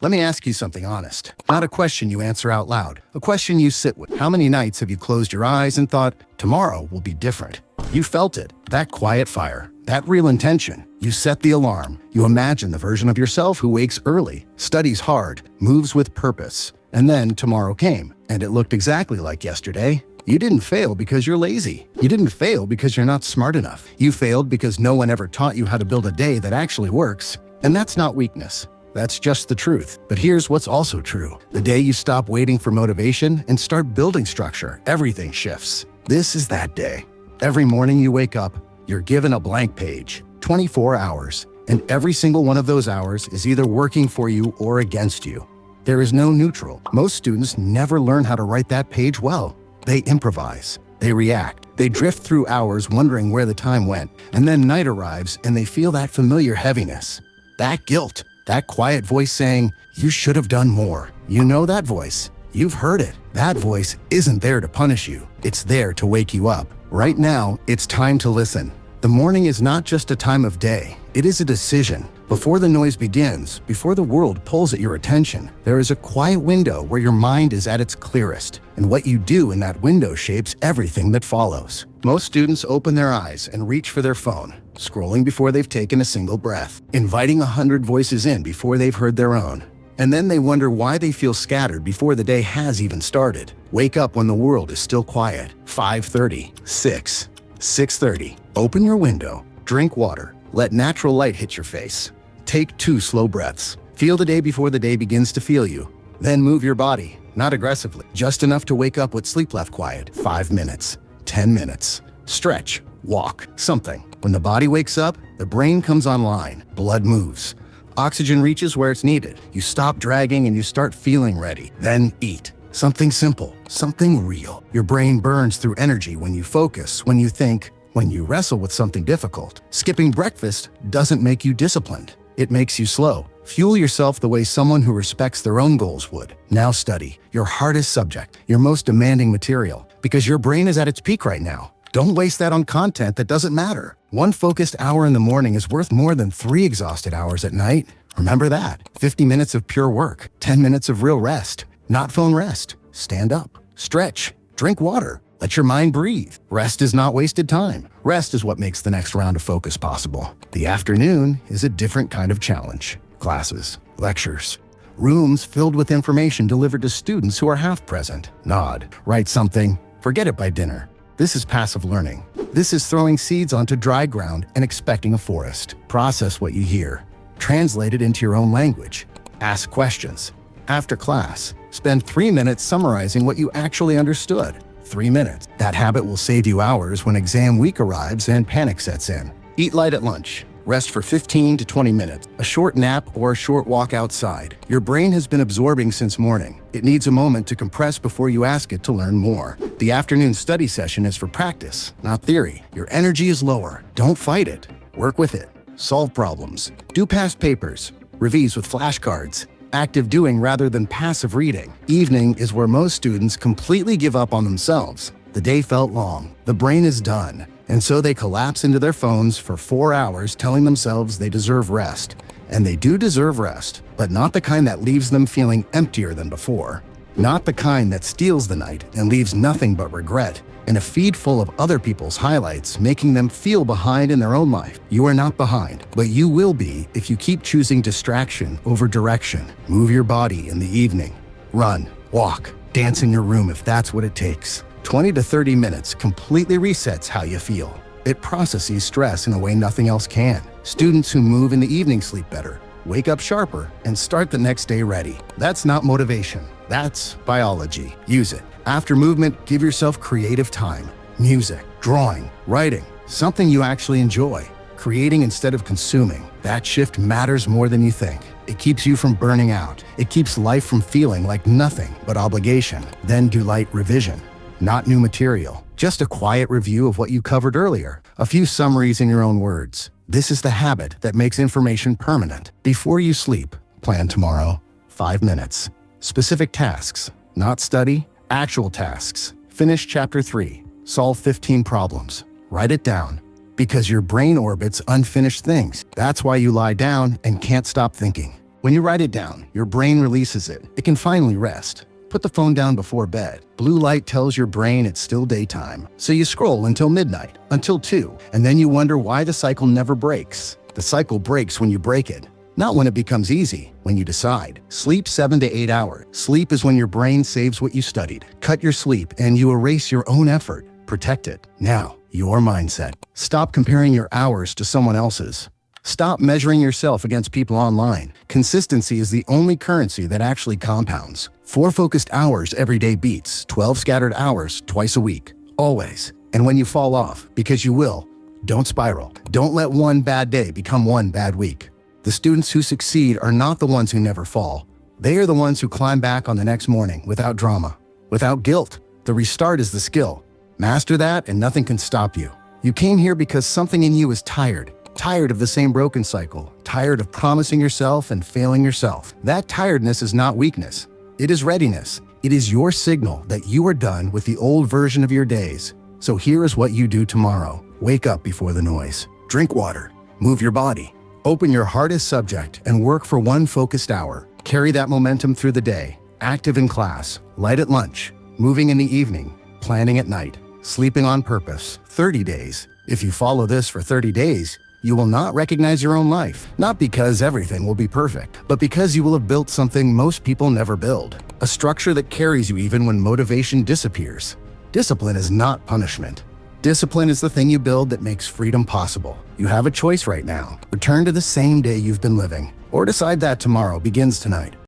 Let me ask you something honest. Not a question you answer out loud. A question you sit with. How many nights have you closed your eyes and thought, tomorrow will be different? You felt it. That quiet fire. That real intention. You set the alarm. You imagine the version of yourself who wakes early, studies hard, moves with purpose. And then tomorrow came, and it looked exactly like yesterday. You didn't fail because you're lazy. You didn't fail because you're not smart enough. You failed because no one ever taught you how to build a day that actually works. And that's not weakness. That's just the truth. But here's what's also true. The day you stop waiting for motivation and start building structure, everything shifts. This is that day. Every morning you wake up, you're given a blank page, 24 hours, and every single one of those hours is either working for you or against you. There is no neutral. Most students never learn how to write that page well. They improvise. They react. They drift through hours wondering where the time went, and then night arrives and they feel that familiar heaviness, that guilt, that quiet voice saying, you should have done more. You know that voice. You've heard it. That voice isn't there to punish you. It's there to wake you up. Right now, it's time to listen. The morning is not just a time of day. It is a decision. Before the noise begins, before the world pulls at your attention, there is a quiet window where your mind is at its clearest, and what you do in that window shapes everything that follows. Most students open their eyes and reach for their phone, scrolling before they've taken a single breath, inviting 100 voices in before they've heard their own. And then they wonder why they feel scattered before the day has even started. Wake up when the world is still quiet. 5:30, 6, 6:30. Open your window, drink water, let natural light hit your face. Take 2 slow breaths. Feel the day before the day begins to feel you. Then move your body, not aggressively, just enough to wake up with sleep left quiet. 5 minutes, 10 minutes. Stretch, walk, something. When the body wakes up, the brain comes online, blood moves. Oxygen reaches where it's needed. You stop dragging and you start feeling ready. Then eat. Something simple, something real. Your brain burns through energy when you focus, when you think, when you wrestle with something difficult. Skipping breakfast doesn't make you disciplined. It makes you slow. Fuel yourself the way someone who respects their own goals would. Now study your hardest subject, your most demanding material, because your brain is at its peak right now. Don't waste that on content that doesn't matter. 1 focused hour in the morning is worth more than 3 exhausted hours at night. Remember that. 50 minutes of pure work, 10 minutes of real rest. Not phone rest. Stand up, stretch, drink water. Let your mind breathe. Rest is not wasted time. Rest is what makes the next round of focus possible. The afternoon is a different kind of challenge. Classes, lectures, rooms filled with information delivered to students who are half present. Nod, write something, forget it by dinner. This is passive learning. This is throwing seeds onto dry ground and expecting a forest. Process what you hear. Translate it into your own language. Ask questions. After class, spend 3 minutes summarizing what you actually understood. 3 minutes. That habit will save you hours when exam week arrives and panic sets in. Eat light at lunch. Rest for 15 to 20 minutes. A short nap or a short walk outside. Your brain has been absorbing since morning. It needs a moment to compress before you ask it to learn more. The afternoon study session is for practice, not theory. Your energy is lower. Don't fight it. Work with it. Solve problems. Do past papers. Revise with flashcards. Active doing rather than passive reading. Evening is where most students completely give up on themselves. The day felt long. The brain is done. And so they collapse into their phones for 4 hours telling themselves they deserve rest. And they do deserve rest, but not the kind that leaves them feeling emptier than before. Not the kind that steals the night and leaves nothing but regret and a feed full of other people's highlights, making them feel behind in their own life. You are not behind, but you will be if you keep choosing distraction over direction. Move your body in the evening. Run, walk, dance in your room if that's what it takes. 20 to 30 minutes completely resets how you feel. It processes stress in a way nothing else can. Students who move in the evening sleep better, wake up sharper, and start the next day ready. That's not motivation. That's biology. Use it. After movement, give yourself creative time. Music, drawing, writing, something you actually enjoy. Creating instead of consuming. That shift matters more than you think. It keeps you from burning out. It keeps life from feeling like nothing but obligation. Then do light revision. Not new material, just a quiet review of what you covered earlier. A few summaries in your own words. This is the habit that makes information permanent. Before you sleep, plan tomorrow. 5 minutes. Specific tasks, not study, actual tasks. Finish chapter 3. Solve 15 problems. Write it down. Because your brain orbits unfinished things. That's why you lie down and can't stop thinking. When you write it down, your brain releases it. It can finally rest. Put the phone down before bed. Blue light tells your brain it's still daytime. So you scroll until midnight, until 2, and then you wonder why the cycle never breaks. The cycle breaks when you break it. Not when it becomes easy, when you decide. Sleep 7 to 8 hours. Sleep is when your brain saves what you studied. Cut your sleep and you erase your own effort. Protect it. Now, your mindset. Stop comparing your hours to someone else's. Stop measuring yourself against people online. Consistency is the only currency that actually compounds. 4 focused hours every day beats 12 scattered hours twice a week. Always. And when you fall off, because you will, don't spiral. Don't let one bad day become one bad week. The students who succeed are not the ones who never fall. They are the ones who climb back on the next morning without drama, without guilt. The restart is the skill. Master that and nothing can stop you. You came here because something in you is tired. Tired of the same broken cycle. Tired of promising yourself and failing yourself. That tiredness is not weakness. It is readiness. It is your signal that you are done with the old version of your days. So here is what you do tomorrow. Wake up before the noise. Drink water. Move your body. Open your hardest subject and work for 1 focused hour. Carry that momentum through the day. Active in class, light at lunch, moving in the evening, planning at night, sleeping on purpose. 30 days. If you follow this for 30 days, you will not recognize your own life. Not because everything will be perfect, but because you will have built something most people never build. A structure that carries you even when motivation disappears. Discipline is not punishment. Discipline is the thing you build that makes freedom possible. You have a choice right now. Return to the same day you've been living, or decide that tomorrow begins tonight.